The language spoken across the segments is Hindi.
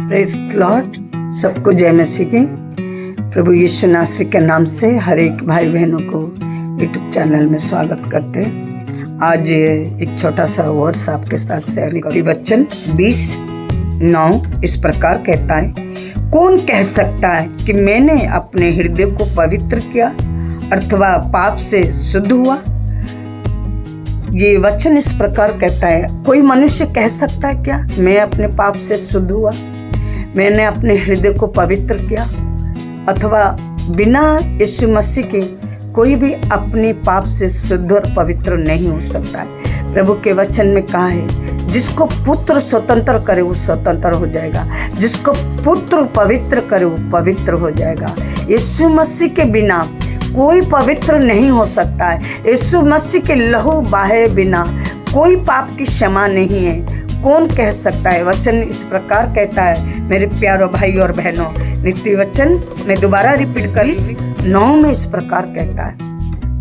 Praise Lord. सबको जय मसीह की। प्रभु यीशु नासरी के नाम से हर एक भाई बहनों को यूट्यूब चैनल में स्वागत करते हैं। आज एक छोटा सा वर्ड्स आपके साथ शेयर करें। वचन 20:9 इस प्रकार कहता है, कौन कह सकता है कि मैंने अपने हृदय को पवित्र किया अथवा पाप से शुद्ध हुआ। ये वचन इस प्रकार कहता है, कोई मनुष्य कह सकता है क्या मैं अपने पाप से शुद्ध हुआ, मैंने अपने हृदय को पवित्र किया। अथवा बिना यीशु मसीह के कोई भी अपने पाप से शुद्ध और पवित्र नहीं हो सकता है। प्रभु के वचन में कहा है, जिसको पुत्र स्वतंत्र करे वो स्वतंत्र हो जाएगा, जिसको पुत्र पवित्र करे वो पवित्र हो जाएगा। यीशु मसीह के बिना कोई पवित्र नहीं हो सकता है। यीशु मसीह के लहू बहाए बिना कोई पाप की क्षमा नहीं है। कौन कह सकता है। वचन इस प्रकार कहता है, मेरे प्यारे भाई और बहनों, नित्य वचन मैं दोबारा रिपीट कर 9 में इस प्रकार कहता है,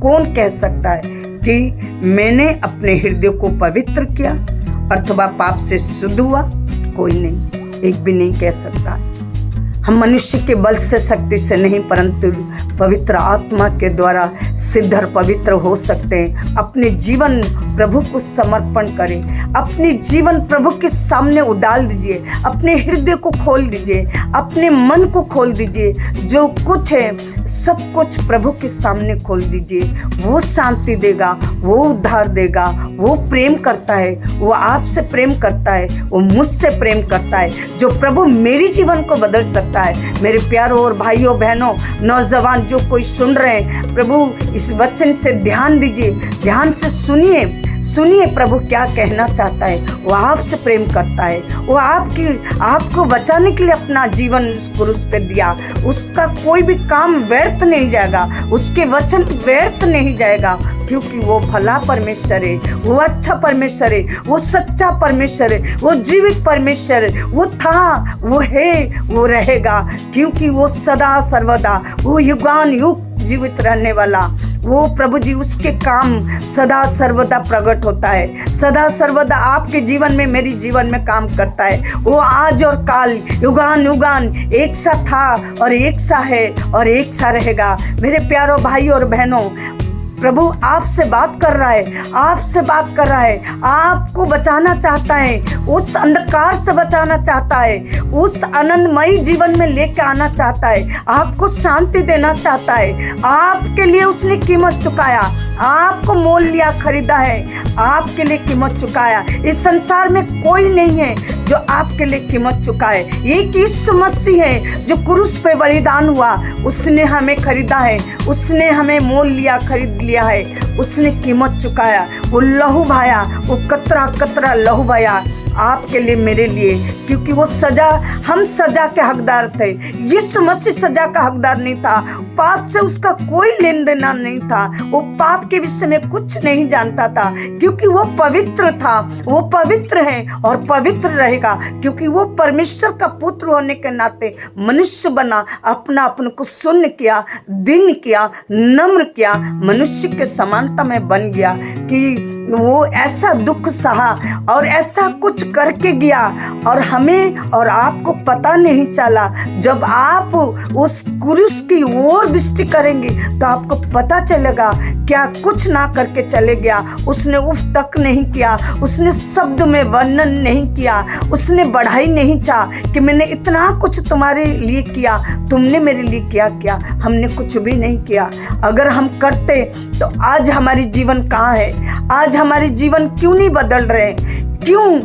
कौन कह सकता है कि मैंने अपने हृदय को पवित्र किया अथवा पाप से शुद्ध हुआ। कोई नहीं, एक भी नहीं कह सकता। हम मनुष्य के बल से शक्ति से नहीं, परंतु पवित्र आत्मा के द्वारा सिद्ध और पवित्र हो सकते हैं। अपने जीवन प्रभु को समर्पण करें, अपने जीवन प्रभु के सामने उडाल दीजिए, अपने हृदय को खोल दीजिए, अपने मन को खोल दीजिए। जो कुछ है सब कुछ प्रभु के सामने खोल दीजिए। वो शांति देगा, वो उद्धार देगा। वो प्रेम करता है, वो आपसे प्रेम करता है, वो मुझसे प्रेम करता है। जो प्रभु मेरी जीवन को बदल सकता है। मेरे प्यारों और भाइयों बहनों, नौजवान जो कोई सुन रहे हैं, प्रभु इस वचन से ध्यान दीजिए, ध्यान से सुनिए प्रभु क्या कहना चाहता है। वो आपसे प्रेम करता है, वो आपको बचाने के लिए अपना जीवन उस क्रूस पे दिया। उसका कोई भी काम व्यर्थ नहीं जाएगा, उसके वचन व्यर्थ नहीं जाएगा, क्योंकि वो भला परमेश्वर है, वो अच्छा परमेश्वर है, वो सच्चा परमेश्वर है, वो जीवित परमेश्वर है। वो था, वो है, वो रहेगा, क्योंकि वो सदा सर्वदा, वो युगान युग जीवित रहने वाला वो प्रभु जी, उसके काम सदा सर्वदा प्रकट होता है। सदा सर्वदा आपके जीवन में, मेरी जीवन में काम करता है। वो आज और काल युगान युगान एक सा था और एक सा है और एक सा रहेगा। मेरे प्यारों भाई और बहनों, प्रभु आपसे बात कर रहा है, आपसे बात कर रहा है। आपको बचाना चाहता है, उस अंधकार से बचाना चाहता है, उस आनंदमयी जीवन में लेके आना चाहता है, आपको शांति देना चाहता है। आपके लिए उसने कीमत चुकाया, आपको मोल लिया, खरीदा है, आपके लिए कीमत चुकाया। इस संसार में कोई नहीं है जो आपके लिए कीमत चुकाए। एक यीशु मसीह है जो क्रूस पे बलिदान हुआ। उसने हमें खरीदा है, उसने हमें मोल लिया, खरीद लिया है, उसने कीमत चुकाया। वो लहू बहाया, वो कतरा कतरा लहू बहाया आपके लिए, मेरे लिए, क्योंकि वो सजा, हम सजा के हकदार थे। यीशु मसीह सजा का हकदार नहीं था। पाप से उसका कोई लेन देना नहीं था। वो पाप के विषय में कुछ नहीं जानता था, क्योंकि वो पवित्र था। वो पवित्र है और पवित्र रहेगा, क्योंकि वो परमेश्वर का पुत्र होने के नाते मनुष्य बना, अपना अपन को शून्य किया, दीन किया, नम्र किया, मनुष्य के समानता में बन गया कि वो ऐसा दुख सहा और ऐसा कुछ करके गया और हमें और आपको पता नहीं चला। जब आप उस क्रूस की ओर दृष्टि करेंगे तो आपको पता चलेगा क्या कुछ ना करके चले गया। उसने उफ तक नहीं किया, उसने शब्द में वर्णन नहीं किया, उसने बढ़ाई नहीं चाहा कि मैंने इतना कुछ तुम्हारे लिए किया, तुमने मेरे लिए क्या किया। हमने कुछ भी नहीं किया। अगर हम करते तो आज हमारी जीवन कहाँ है? आज हमारे जीवन क्यों नहीं बदल रहे? क्यों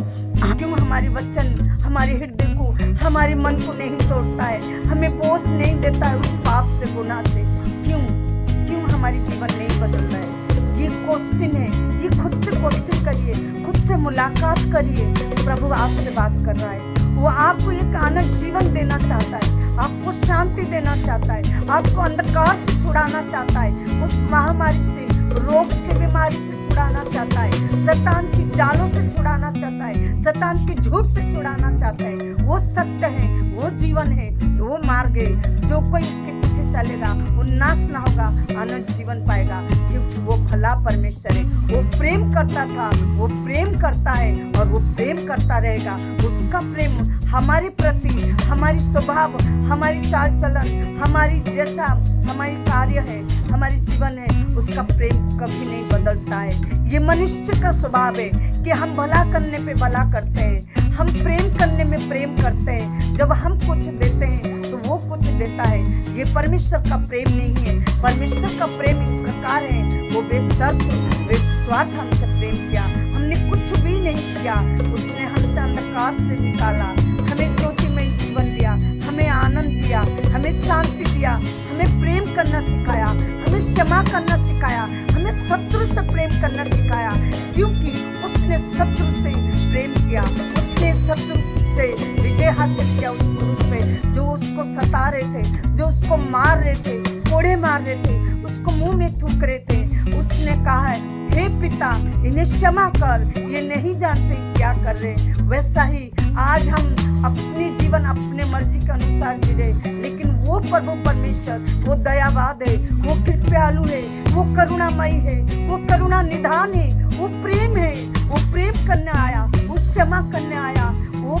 हमारे वचन हमारे हृदय को, हमारे मन को नहीं तोड़ता है, हमें बोझ नहीं देता है उस पाप से, गुनाह से? क्यों हमारी जीवन नहीं बदल रहा है? ये क्वेश्चन है। ये खुद से क्वेश्चन करिए, खुद से मुलाकात करिए। प्रभु आपसे बात कर रहा है। वो आपको एक आनंद जीवन देना चाहता है, आपको शांति देना चाहता है, आपको अंधकार से छुड़ाना चाहता है, उस महामारी से, रोग से, बीमारी से छुड़ाना चाहता है, शैतान की जालों से छुड़ाना चाहता है, शैतान के झूठ से छुड़ाना चाहता है। वो सत्य है, वो जीवन है, वो मार्ग है। जो कोई इसके पीछे चलेगा, वो नाश ना होगा, अनंत जीवन पाएगा, क्योंकि वो भला परमेश्वर है। वो प्रेम करता था, वो प्रेम करता है और वो प्रेम करता रहेगा। उसका प्रेम हमारे प्रति, हमारी स्वभाव, हमारी चाल चलन, हमारी जैसा हमारी कार्य है, हमारी जीवन है, उसका प्रेम कभी नहीं बदलता है। ये मनुष्य का स्वभाव है कि हम भला करने पे भला करते हैं, हम प्रेम करने में प्रेम करते हैं। जब हम कुछ देते हैं तो वो कुछ देता है। ये परमेश्वर का प्रेम नहीं है। परमेश्वर का प्रेम इस प्रकार है, वो बेशर्त बेस्वार्थ हमसे प्रेम किया। हमने कुछ भी नहीं किया, उसने हमसे अंधकार से निकाला, हमें ज्योतिमय जीवन दिया, हमें आनंद दिया, हमें शांति दिया, हमें प्रेम करना सिखाया, हमें क्षमा करना सिखाया, हमें शत्रु से प्रेम करना सिखाया, क्योंकि उसने शत्रु से प्रेम किया। उसने शत्रु से विजय हासिल किया उस पुरुष पे जो उसको सता रहे थे, जो उसको मार रहे थे, कोड़े मार रहे थे, उसको मुंह में थूक रहे थे। उसने कहा है, हे पिता, इन्हें क्षमा कर, ये नहीं जानते क्या कर रहे। वैसा ही आज हम अपने जीवन अपने मर्जी के अनुसार जी रहे, लेकिन वो प्रभु परमेश्वर, वो दयावाद है, वो कृपालु है, वो करुणामयी है, वो करुणा निधान है, वो प्रेम है। वो प्रेम करने आया, वो क्षमा करने आया। वो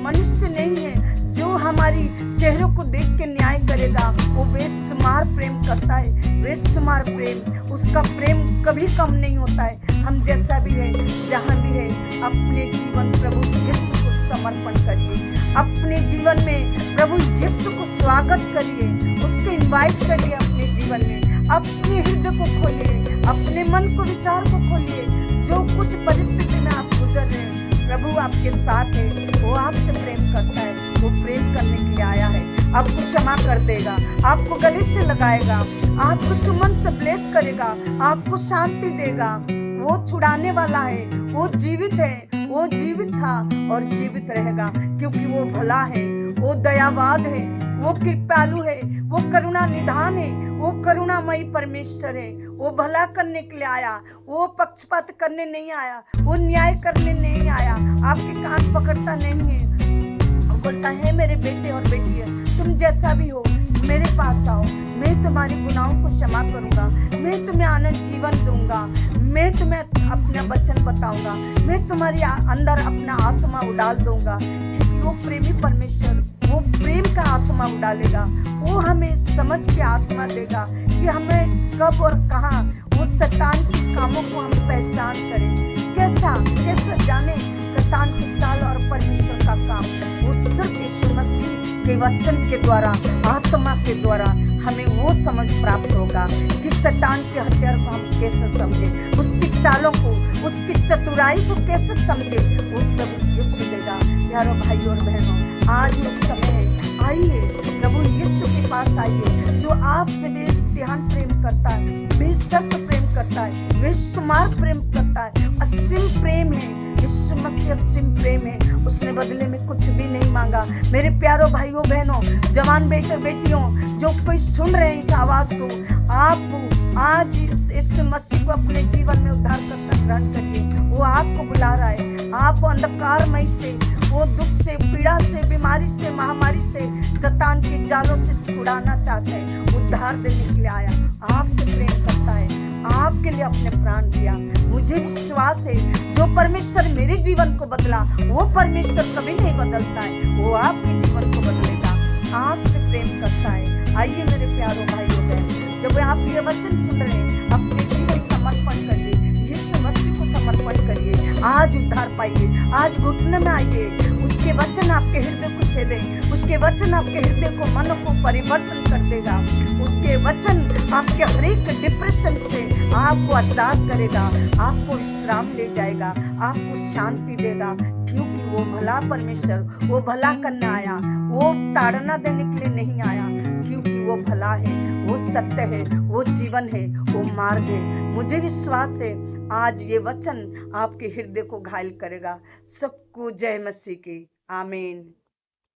मनुष्य नहीं है जो हमारी चेहरों को देख के न्याय करेगा। वो बेशुमार प्रेम करता है, बेशुमार प्रेम। उसका प्रेम कभी कम नहीं होता है। हम जैसा भी है, जहाँ भी है, अपने जीवन प्रभु यीशु को समर्पण करिए। अपने जीवन में प्रभु यीशु को स्वागत करिए, उसको इनवाइट करिए अपने जीवन में। अपने हृदय को खोलिए, अपने मन को, विचार को खोलिए। जो कुछ परिस्थिति में आप गुजर रहे हैं, प्रभु आपके साथ है, वो आपसे प्रेम करता है। वो प्रेम करने के लिए आया है। आपको क्षमा कर देगा, आपको गले से लगाएगा, आपको चुम्बन से ब्लेस करेगा, आपको शांति देगा। वो छुड़ाने वाला है, वो जीवित है, वो जीवित था और जीवित रहेगा, क्योंकि वो भला है, वो दयावाद है, वो कृपालु है, वो करुणा निधान है, वो करुणामयी परमेश्वर है। वो भला करने के लिए आया, वो पक्षपात करने नहीं आया, वो न्याय करने नहीं आया। आपके कान पकड़ता नहीं है, बोलता है, मेरे बेटे और बेटी है, तुम जैसा भी हो मेरे पास आओ, मैं तुम्हारे गुनाहों को क्षमा करूंगा, मैं तुम्हें आनंद जीवन दूंगा, मैं तुम्हें अपना वचन बताऊंगा, मैं तुम्हारे अंदर अपना आत्मा उडाल दूंगा। क्योंकि वो प्रेमी परमेश्वर, वो प्रेम का आत्मा उडालेगा। वो हमें समझ के आत्मा देगा कि हमें कब और कहाँ वो शैतान के कामों को हम पहचान करें। कैसा जाने शैतान की चाल और परमेश्वर का काम। वो सिर्फ यीशु मसीह के वचन के द्वारा, आत्मा के द्वारा हमें वो समझ प्राप्त होगा कि शैतान के हथियार को हम कैसे समझे, उसकी चालों को, उसकी चतुराई को कैसे समझे। वो प्रभु यीशु देगा। यारों, भाई और बहनों, आज वो समय है, आइए प्रभु यीशु के पास आइए, जो आपसे बेइंतहा प्रेम करता है, बेशर्त प्रेम करता है, बेशुमार प्रेम करता है, असीम प्रेम है। यीशु मसीह असीम प्रेम है, उसने बदले में कुछ भी नहीं मांगा। मेरे प्यारों भाइयों बहनों, जवान बेटे बेटियों, जो कोई सुन रहे हैं इस आवाज को, आप आज इस मसीह को अपने जीवन में उद्धार करना ग्रहण करिए। वो आपको बुला रहा है। आप अंधकारमय से, वो दुख से, पीड़ा से, बीमारी से, महामारी से, शैतान के जालों से छुड़ाना चाहते हैं। उद्धार देने के लिए आया, आपसे प्रेम करता है, आपके लिए अपने प्राण दिया। मुझे विश्वास है, जो परमेश्वर मेरे जीवन को बदला, वो परमेश्वर कभी नहीं बदलता है। वो आपके जीवन को बदलेगा, आपसे प्रेम करता है। आइए मेरे प्यारों भाइयों बहन, जब आप ये वचन सुन रहे हैं, अपने जीवन समर्पण करिए, यीशु मसीह को समर्पण करिए। आज उद्धार पाइए, आज घुटने में आइए। उसके वचन आपके हृदय को छेदे, उसके वचन आपके हृदय को, मन को परिवर्तन कर देगा। उसके वचन आपके हर एक डिप्रेशन से आपको आजाद करेगा, आपको विश्राम ले जाएगा, आपको शांति देगा। क्योंकि वो भला परमेश्वर, वो भला करने आया, वो ताड़ना देने के लिए नहीं आया, क्योंकि वो भला है, वो सत्य है, वो जीवन है, वो मार्ग है। मुझे विश्वास है, आज ये वचन आपके हृदय को घायल करेगा। सबको जय मसीह की। आमीन।